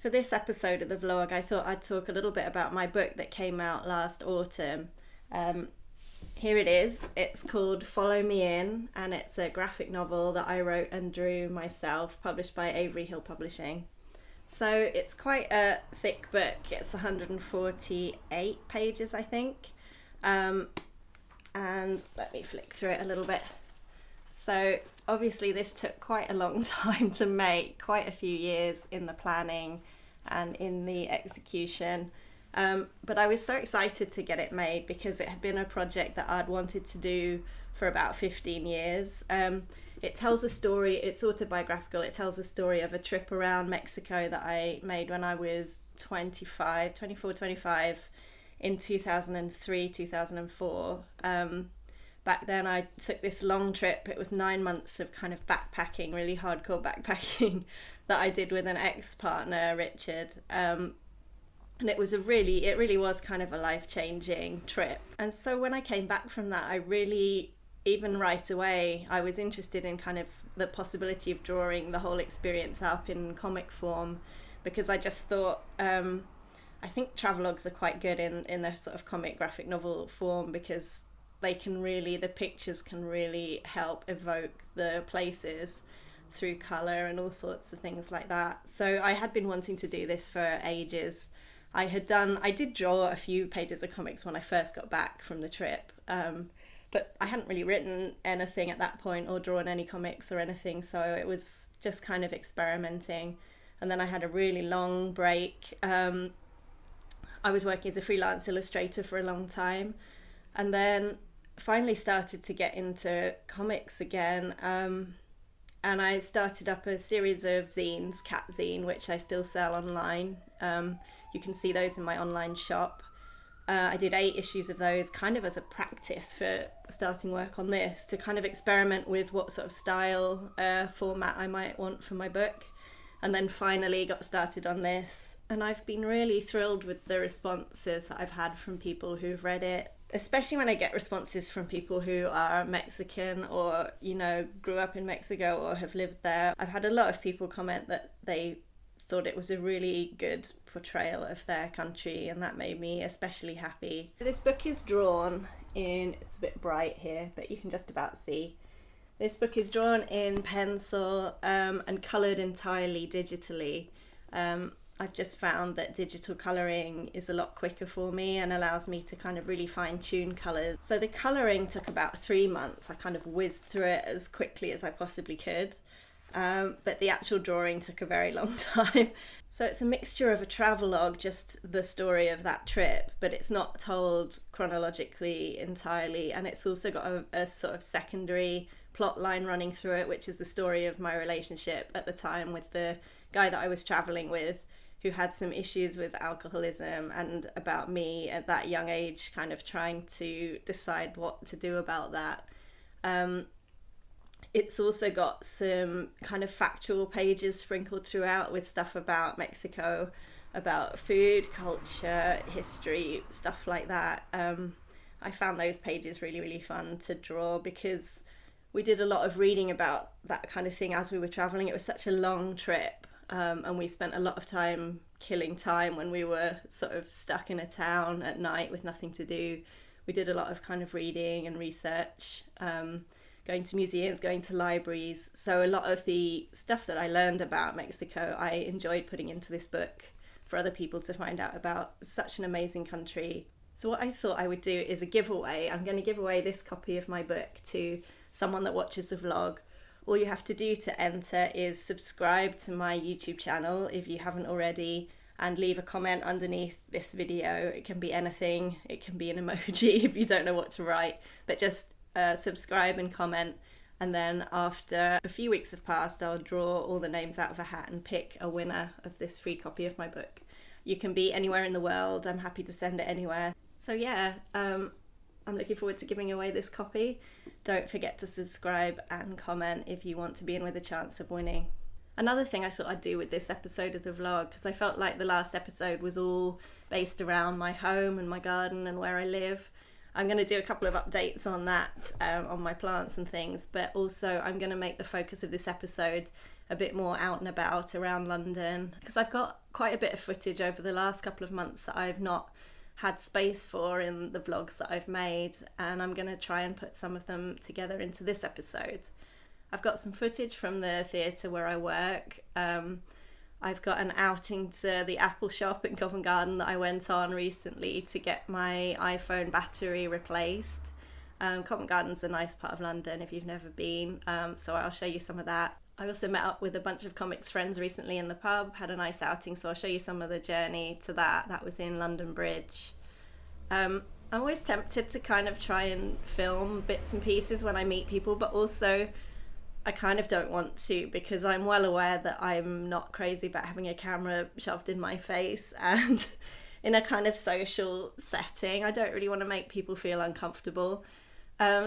For this episode of the vlog, I thought I'd talk a little bit about my book that came out last autumn. Here it is. It's called Follow Me In, and it's a graphic novel that I wrote and drew myself, published by Avery Hill Publishing. So it's quite a thick book. It's 148 pages, I think. And let me flick through it a little bit. So obviously this took quite a long time to make, quite a few years in the planning and in the execution. But I was so excited to get it made because it had been a project that I'd wanted to do for about 15 years. It tells a story, it's autobiographical, it tells a story of a trip around Mexico that I made when I was 24, 25 in 2003, 2004. Back then I took this long trip. It was 9 months of kind of backpacking, really hardcore backpacking that I did with an ex-partner, Richard. And it really was kind of a life-changing trip. And so when I came back from that, I really, even right away, I was interested in kind of the possibility of drawing the whole experience up in comic form, because I just thought, I think travelogues are quite good in a sort of comic graphic novel form, because the pictures can really help evoke the places through colour and all sorts of things like that. So I had been wanting to do this for ages. I did draw a few pages of comics when I first got back from the trip, but I hadn't really written anything at that point or drawn any comics or anything, so it was just kind of experimenting. And then I had a really long break. I was working as a freelance illustrator for a long time, and then finally started to get into comics again, and I started up a series of zines, Cat Zine, which I still sell online. You can see those in my online shop. I did 8 issues of those kind of as a practice for starting work on this, to kind of experiment with what sort of style format I might want for my book, and then finally got started on this. And I've been really thrilled with the responses that I've had from people who've read it, especially when I get responses from people who are Mexican or, grew up in Mexico or have lived there. I've had a lot of people comment that they thought it was a really good portrayal of their country, and that made me especially happy. This book is drawn in, it's a bit bright here, but you can just about see. This book is drawn in pencil and coloured entirely digitally. I've just found that digital colouring is a lot quicker for me and allows me to kind of really fine-tune colours. So the colouring took about 3 months. I kind of whizzed through it as quickly as I possibly could. But the actual drawing took a very long time. So it's a mixture of a travelogue, just the story of that trip, but it's not told chronologically entirely. And it's also got a sort of secondary plot line running through it, which is the story of my relationship at the time with the guy that I was travelling with, who had some issues with alcoholism, and about me at that young age kind of trying to decide what to do about that. It's also got some kind of factual pages sprinkled throughout with stuff about Mexico, about food, culture, history, stuff like that. I found those pages really, really fun to draw because we did a lot of reading about that kind of thing as we were travelling. It was such a long trip. And we spent a lot of time killing time when we were sort of stuck in a town at night with nothing to do. We did a lot of kind of reading and research, going to museums, going to libraries. So a lot of the stuff that I learned about Mexico, I enjoyed putting into this book for other people to find out about. Such an amazing country. So what I thought I would do is a giveaway. I'm going to give away this copy of my book to someone that watches the vlog. All you have to do to enter is subscribe to my YouTube channel if you haven't already, and leave a comment underneath this video. It can be anything, it can be an emoji if you don't know what to write, but just subscribe and comment, and then after a few weeks have passed, I'll draw all the names out of a hat and pick a winner of this free copy of my book. You can be anywhere in the world, I'm happy to send it anywhere. So yeah, I'm looking forward to giving away this copy. Don't forget to subscribe and comment if you want to be in with a chance of winning. Another thing I thought I'd do with this episode of the vlog, because I felt like the last episode was all based around my home and my garden and where I live, I'm going to do a couple of updates on that, on my plants and things, but also I'm going to make the focus of this episode a bit more out and about around London, because I've got quite a bit of footage over the last couple of months that I've not had space for in the vlogs that I've made, and I'm going to try and put some of them together into this episode. I've got some footage from the theatre where I work. I've got an outing to the Apple shop in Covent Garden that I went on recently to get my iPhone battery replaced. Covent Garden's a nice part of London if you've never been, so I'll show you some of that. I also met up with a bunch of comics friends recently in the pub, had a nice outing, so I'll show you some of the journey to that. That was in London Bridge. I'm always tempted to kind of try and film bits and pieces when I meet people, but also I kind of don't want to, because I'm well aware that I'm not crazy about having a camera shoved in my face, and in a kind of social setting, I don't really want to make people feel uncomfortable.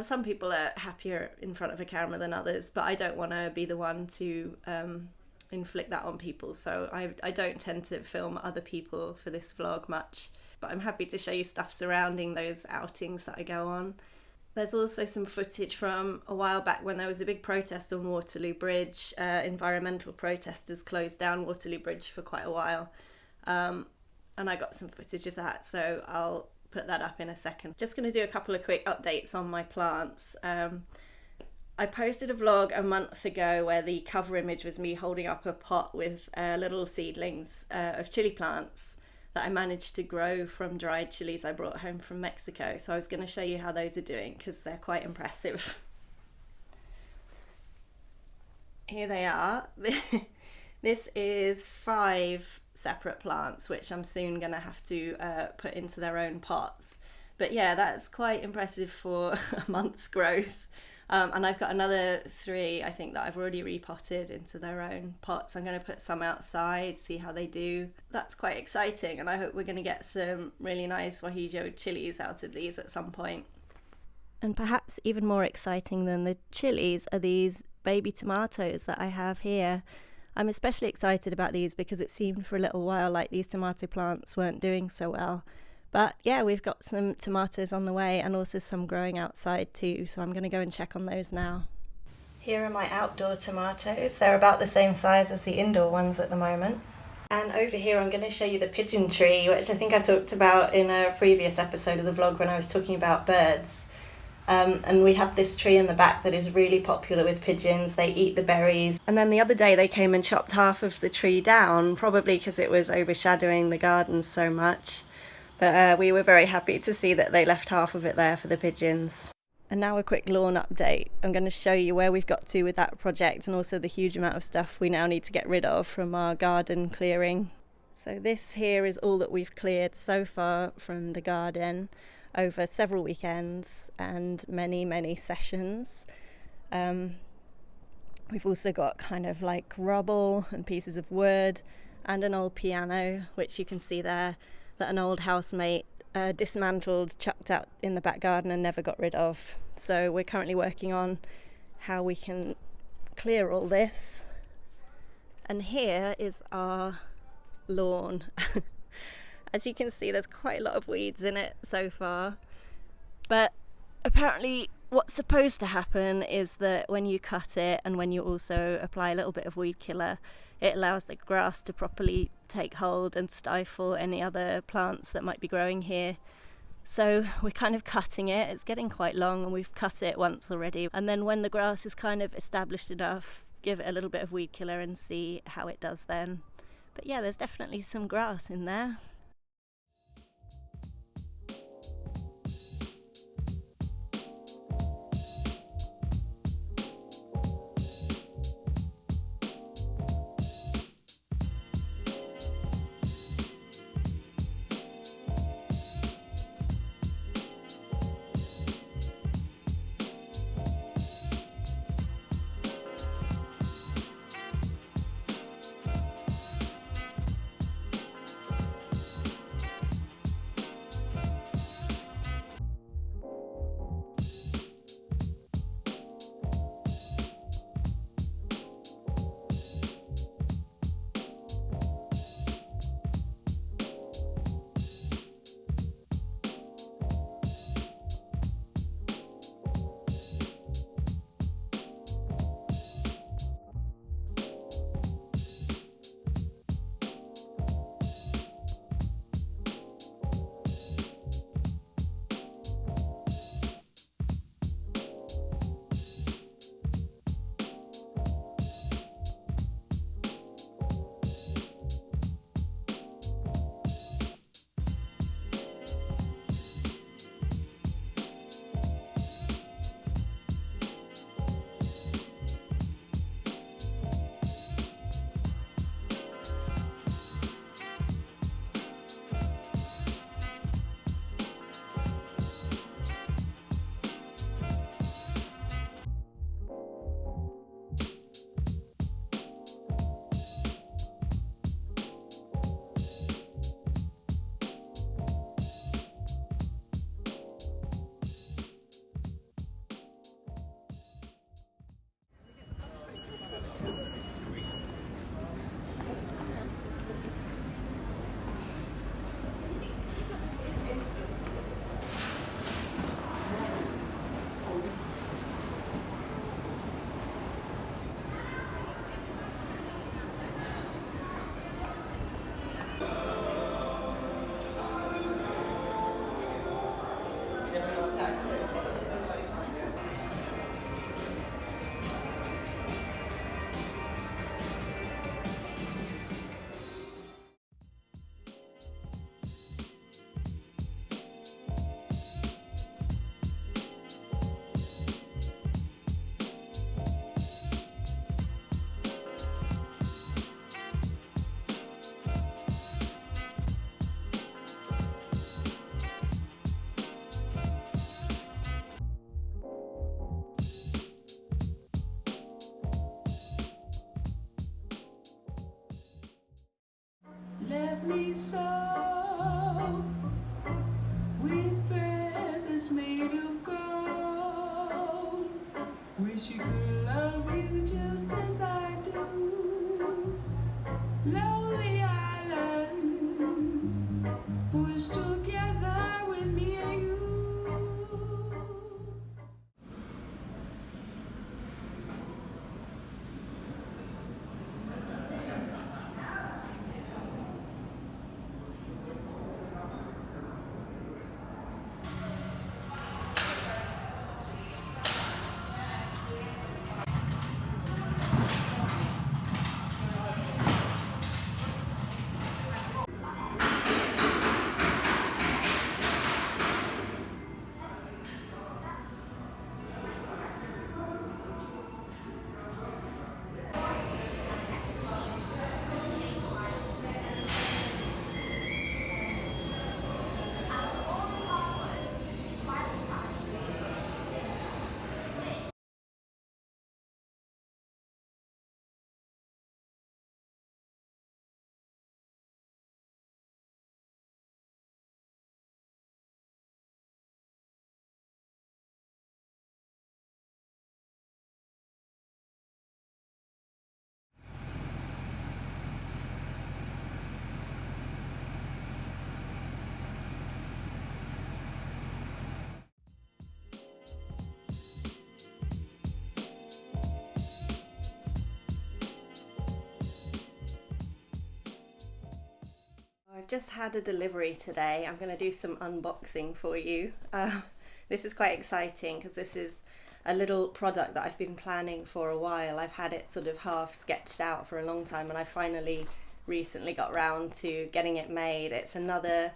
Some people are happier in front of a camera than others, but I don't want to be the one to inflict that on people, so I don't tend to film other people for this vlog much, but I'm happy to show you stuff surrounding those outings that I go on. There's also some footage from a while back when there was a big protest on Waterloo Bridge. Environmental protesters closed down Waterloo Bridge for quite a while, and I got some footage of that, so I'll put that up in a second. Just going to do a couple of quick updates on my plants. I posted a vlog a month ago where the cover image was me holding up a pot with little seedlings of chili plants that I managed to grow from dried chilies I brought home from Mexico. So I was going to show you how those are doing, because they're quite impressive. Here they are. This is 5 separate plants, which I'm soon going to have to put into their own pots. But yeah, that's quite impressive for a month's growth. And I've got another 3, I think, that I've already repotted into their own pots. I'm going to put some outside, see how they do. That's quite exciting, and I hope we're going to get some really nice Guajillo chilies out of these at some point. And perhaps even more exciting than the chilies are these baby tomatoes that I have here. I'm especially excited about these because it seemed for a little while like these tomato plants weren't doing so well. But yeah, we've got some tomatoes on the way, and also some growing outside too, so I'm going to go and check on those now. Here are my outdoor tomatoes. They're about the same size as the indoor ones at the moment. And over here I'm going to show you the pigeon tree, which I think I talked about in a previous episode of the vlog when I was talking about birds. And we have this tree in the back that is really popular with pigeons. They eat the berries. And then the other day they came and chopped half of the tree down, probably because it was overshadowing the garden so much. But we were very happy to see that they left half of it there for the pigeons. And now a quick lawn update. I'm going to show you where we've got to with that project, and also the huge amount of stuff we now need to get rid of from our garden clearing. So this here is all that we've cleared so far from the garden over several weekends and many sessions. We've also got kind of like rubble and pieces of wood and an old piano, which you can see there, that an old housemate dismantled, chucked out in the back garden and never got rid of. So we're currently working on how we can clear all this. And here is our lawn. As you can see, there's quite a lot of weeds in it so far, but apparently what's supposed to happen is that when you cut it and when you also apply a little bit of weed killer, it allows the grass to properly take hold and stifle any other plants that might be growing here. So we're kind of cutting it. It's getting quite long, and we've cut it once already. And then when the grass is kind of established enough, give it a little bit of weed killer and see how it does then. But yeah, there's definitely some grass in there. soul with feathers made of gold. Wish you could love you just as I do. Lonely island, pushed together with me and you. I've just had a delivery today. I'm going to do some unboxing for you. This is quite exciting because this is a little product that I've been planning for a while. I've had it sort of half sketched out for a long time, and I finally recently got round to getting it made. It's another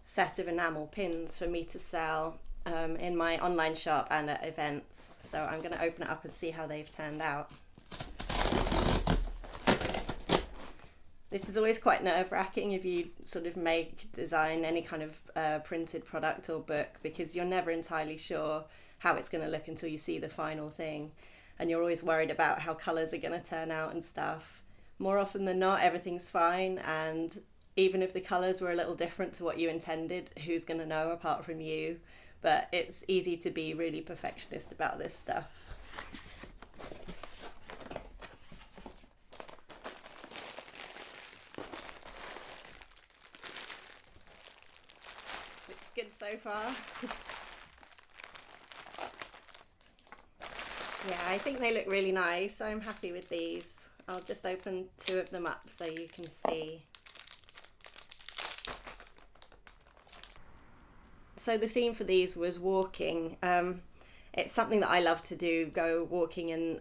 set of enamel pins for me to sell in my online shop and at events. So I'm going to open it up and see how they've turned out. This is always quite nerve-wracking if you sort of design any kind of printed product or book, because you're never entirely sure how it's going to look until you see the final thing, and you're always worried about how colours are going to turn out and stuff. More often than not, everything's fine, and even if the colours were a little different to what you intended, who's going to know apart from you? But it's easy to be really perfectionist about this stuff. Looks good so far. Yeah, I think they look really nice. I'm happy with these. I'll just open two of them up so you can see. So the theme for these was walking. It's something that I love to do, go walking in,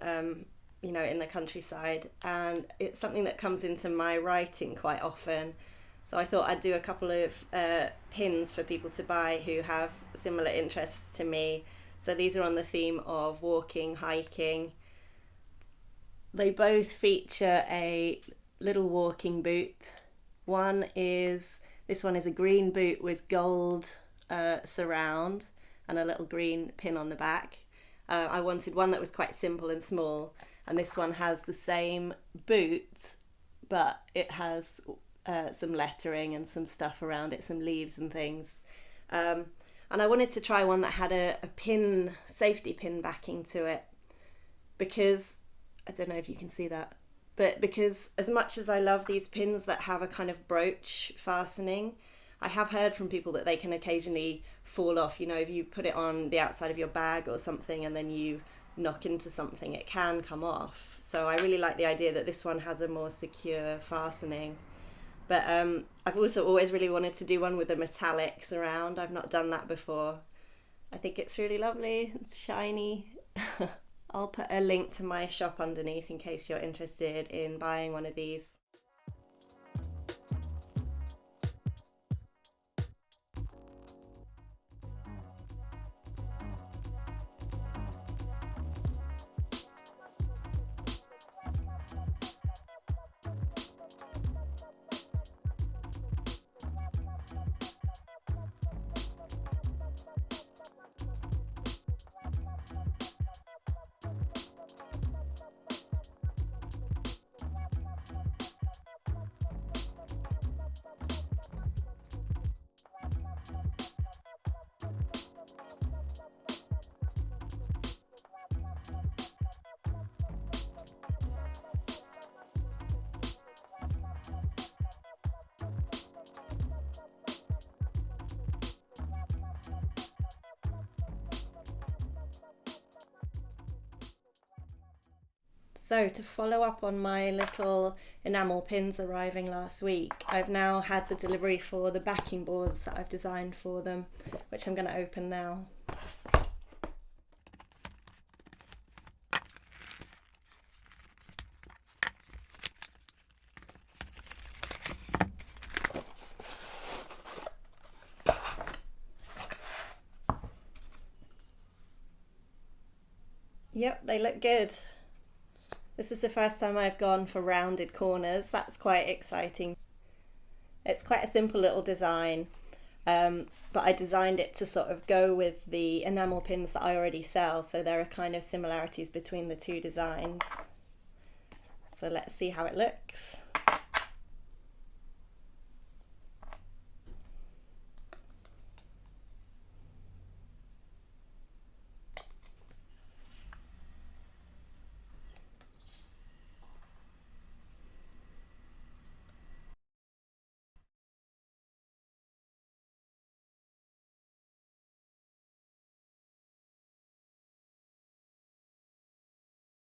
in the countryside, and it's something that comes into my writing quite often. So I thought I'd do a couple of pins for people to buy who have similar interests to me. So these are on the theme of walking, hiking. They both feature a little walking boot. This one is a green boot with gold surround and a little green pin on the back. I wanted one that was quite simple and small, and this one has the same boot, but it has some lettering and some stuff around it, some leaves and things. And I wanted to try one that had a safety pin backing to it, because, I don't know if you can see that, but because as much as I love these pins that have a kind of brooch fastening, I have heard from people that they can occasionally fall off. If you put it on the outside of your bag or something and then you knock into something, it can come off. So I really like the idea that this one has a more secure fastening. But I've also always really wanted to do one with a metallic surround. I've not done that before. I think it's really lovely. It's shiny. I'll put a link to my shop underneath in case you're interested in buying one of these. So to follow up on my little enamel pins arriving last week, I've now had the delivery for the backing boards that I've designed for them, which I'm going to open now. Yep, they look good. This is the first time I've gone for rounded corners. That's quite exciting. It's quite a simple little design, but I designed it to sort of go with the enamel pins that I already sell, so there are kind of similarities between the two designs. So let's see how it looks.